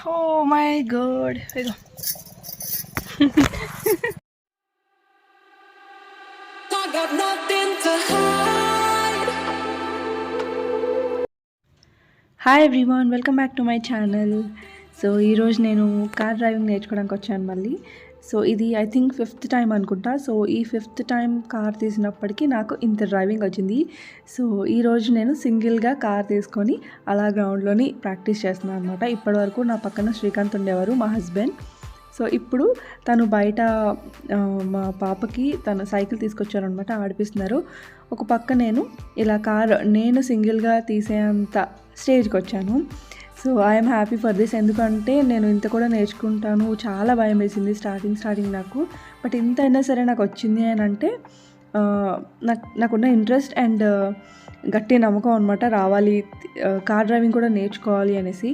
Oh my god. Ego hi everyone, welcome back to my channel. So ఈరోజు నేను car driving నేర్చుకోవడానికి వచ్చాను మళ్ళీ. సో ఇది ఐ థింక్ 5th టైం అనుకుంటా. సో ఈ 5th టైం కార్ తీసినప్పటికీ నాకు ఇంత డ్రైవింగ్ వచ్చింది. సో ఈరోజు నేను సింగిల్గా కార్ తీసుకొని అలా గ్రౌండ్లోని ప్రాక్టీస్ చేస్తున్నాను అనమాట. ఇప్పటివరకు నా పక్కన శ్రీకాంత్ ఉండేవారు, మా హస్బెండ్. సో ఇప్పుడు తను బయట మా పాపకి తను సైకిల్ తీసుకొచ్చారనమాట, ఆడిపిస్తున్నారు. ఒక పక్క నేను ఇలా కార్ నేను సింగిల్గా తీసేంత స్టేజ్కి వచ్చాను. So I'm happy for this. ఎందుకంటే నేను ఇంత కూడా నేర్చుకుంటాను, చాలా భయం వేసింది స్టార్టింగ్ నాకు. బట్ ఇంత అయినా సరే నాకు వచ్చింది అని అంటే నాకున్న ఇంట్రెస్ట్ అండ్ గట్టి నమ్మకం అనమాట, రావాలి కార్ డ్రైవింగ్ కూడా నేర్చుకోవాలి అనేసి.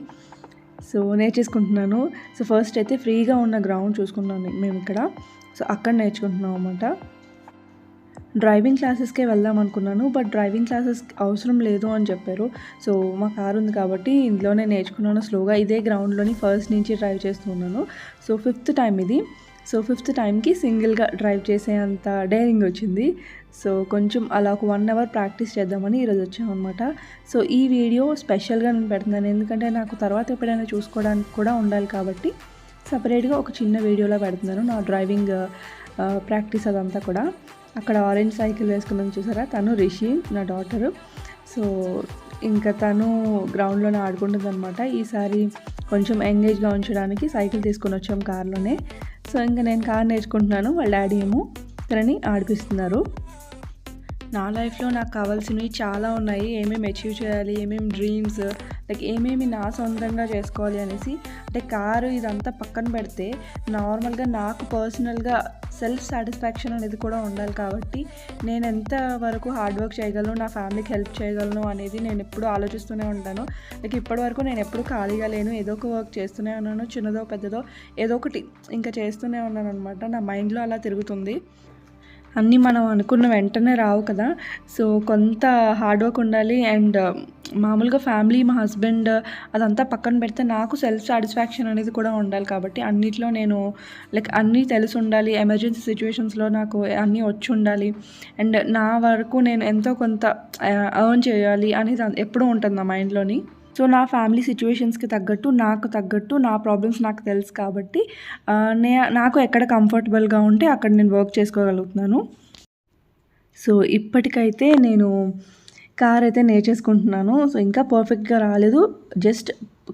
సో నేర్చేసుకుంటున్నాను. సో ఫస్ట్ అయితే ఫ్రీగా ఉన్న గ్రౌండ్ చూసుకున్నాను మేము ఇక్కడ. సో అక్కడ నేర్చుకుంటున్నాం అనమాట. డ్రైవింగ్ క్లాసెస్కే వెళ్దాం అనుకున్నాను, బట్ డ్రైవింగ్ క్లాసెస్ అవసరం లేదు అని చెప్పారు. సో మా కారు ఉంది కాబట్టి ఇంట్లోనే నేర్చుకున్నాను స్లోగా. ఇదే గ్రౌండ్లోని ఫస్ట్ నుంచి డ్రైవ్ చేస్తున్నాను. సో 5th టైం ఇది. సో 5th టైంకి సింగిల్గా డ్రైవ్ చేసేంత డేరింగ్ వచ్చింది. సో కొంచెం అలా ఒక 1 అవర్ ప్రాక్టీస్ చేద్దామని ఈరోజు వచ్చామన్నమాట. సో ఈ వీడియో స్పెషల్గా నేను పెడుతున్నాను, ఎందుకంటే నాకు తర్వాత ఎప్పుడైనా చూసుకోవడానికి కూడా ఉండాలి కాబట్టి సపరేట్గా ఒక చిన్న వీడియోలో పెడుతున్నాను నా డ్రైవింగ్ ప్రాక్టీస్ అదంతా కూడా. అక్కడ ఆరెంజ్ సైకిల్ వేసుకున్నాను చూసారా, తను రిషి నా డాటరు. సో ఇంకా తను గ్రౌండ్లోనే ఆడుకుంటుంది అనమాట. ఈసారి కొంచెం ఎంగేజ్గా ఉంచడానికి సైకిల్ తీసుకొని వచ్చాము కార్లోనే. సో ఇంకా నేను కార్ నేర్చుకుంటున్నాను, వాళ్ళ డాడీ ఏమో తనని ఆడిపిస్తున్నారు. నా లైఫ్లో నాకు కావాల్సినవి చాలా ఉన్నాయి, ఏమేమి అచీవ్ చేయాలి, ఏమేమి డ్రీమ్స్, లైక్ ఏమేమి నా సొంతంగా చేసుకోవాలి అనేసి. అంటే కారు ఇదంతా పక్కన పెడితే నార్మల్గా నాకు పర్సనల్గా సెల్ఫ్ సాటిస్ఫాక్షన్ అనేది కూడా ఉండాలి. కాబట్టి నేను ఎంత వరకు హార్డ్ వర్క్ చేయగలను, నా ఫ్యామిలీకి హెల్ప్ చేయగలను అనేది నేను ఎప్పుడూ ఆలోచిస్తూనే ఉంటాను. లైక్ ఇప్పటివరకు నేను ఎప్పుడు ఖాళీగా లేను, ఏదో ఒక వర్క్ చేస్తూనే ఉన్నాను, చిన్నదో పెద్దదో ఏదో ఒకటి ఇంకా చేస్తూనే ఉన్నాను అనమాట. నా మైండ్లో అలా తిరుగుతుంది. అన్నీ మనం అనుకున్న వెంటనే రావు కదా. సో కొంత హార్డ్ వర్క్ ఉండాలి. అండ్ మామూలుగా ఫ్యామిలీ, మా హస్బెండ్ అదంతా పక్కన పెడితే నాకు సెల్ఫ్ సాటిస్ఫాక్షన్ అనేది కూడా ఉండాలి. కాబట్టి అన్నిట్లో నేను లైక్ అన్నీ తెలిసి ఉండాలి, ఎమర్జెన్సీ సిచ్యువేషన్స్లో నాకు అన్నీ వచ్చి ఉండాలి, అండ్ నా వరకు నేను ఎంతో కొంత ఎర్న్ చేయాలి అనేది ఎప్పుడూ ఉంటుంది నా మైండ్లోని. సో నా ఫ్యామిలీ సిచ్యువేషన్స్కి తగ్గట్టు, నాకు తగ్గట్టు నా ప్రాబ్లమ్స్ నాకు తెలుసు కాబట్టి నాకు ఎక్కడ కంఫర్టబుల్గా ఉంటే అక్కడ నేను వర్క్ చేసుకోగలుగుతున్నాను. సో ఇప్పటికైతే నేను కార్ అయితే నేర్చేసుకుంటున్నాను. సో ఇంకా పర్ఫెక్ట్గా రాలేదు, జస్ట్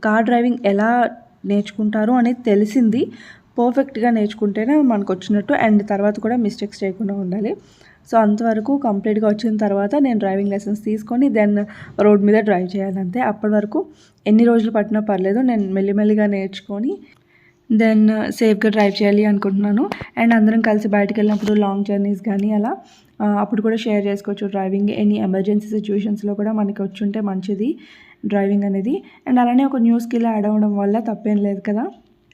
కార్ డ్రైవింగ్ ఎలా నేర్చుకుంటారు అనేది తెలిసింది. పర్ఫెక్ట్గా నేర్చుకుంటేనే మనకు వచ్చినట్టు, అండ్ తర్వాత కూడా మిస్టేక్స్ చేయకుండా ఉండాలి. సో అంతవరకు కంప్లీట్గా వచ్చిన తర్వాత నేను డ్రైవింగ్ లెసన్స్ తీసుకొని దెన్ రోడ్ మీద డ్రైవ్ చేయాలంతే. అప్పటి వరకు ఎన్ని రోజులు పట్టినా పర్లేదు, నేను మెల్లిమెల్లిగా నేర్చుకొని దెన్ సేఫ్గా డ్రైవ్ చేయాలి అనుకుంటున్నాను. అండ్ అందరం కలిసి బయటకు వెళ్ళినప్పుడు లాంగ్ జర్నీస్ కానీ అలా అప్పుడు కూడా షేర్ చేసుకోవచ్చు డ్రైవింగ్. ఎనీ ఎమర్జెన్సీ సిచ్యువేషన్స్లో కూడా మనకి వచ్చి ఉంటే మంచిది డ్రైవింగ్ అనేది. అండ్ అలానే ఒక న్యూ స్కిల్ యాడ్ అవ్వడం వల్ల తప్పేం లేదు కదా.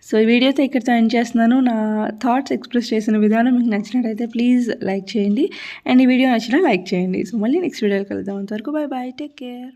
సో ఈ వీడియోతో ఇక్కడితో ఎండ్ చేస్తున్నాను. నా థాట్స్ ఎక్స్ప్రెస్ చేసిన విధానం మీకు నచ్చినట్టయితే ప్లీజ్ లైక్ చేయండి, అండ్ ఈ వీడియో నచ్చినా లైక్ చేయండి. సో మళ్ళీ నెక్స్ట్ వీడియోకి వెళ్దాం. అంతవరకు బాయ్ బాయ్, టేక్ కేర్.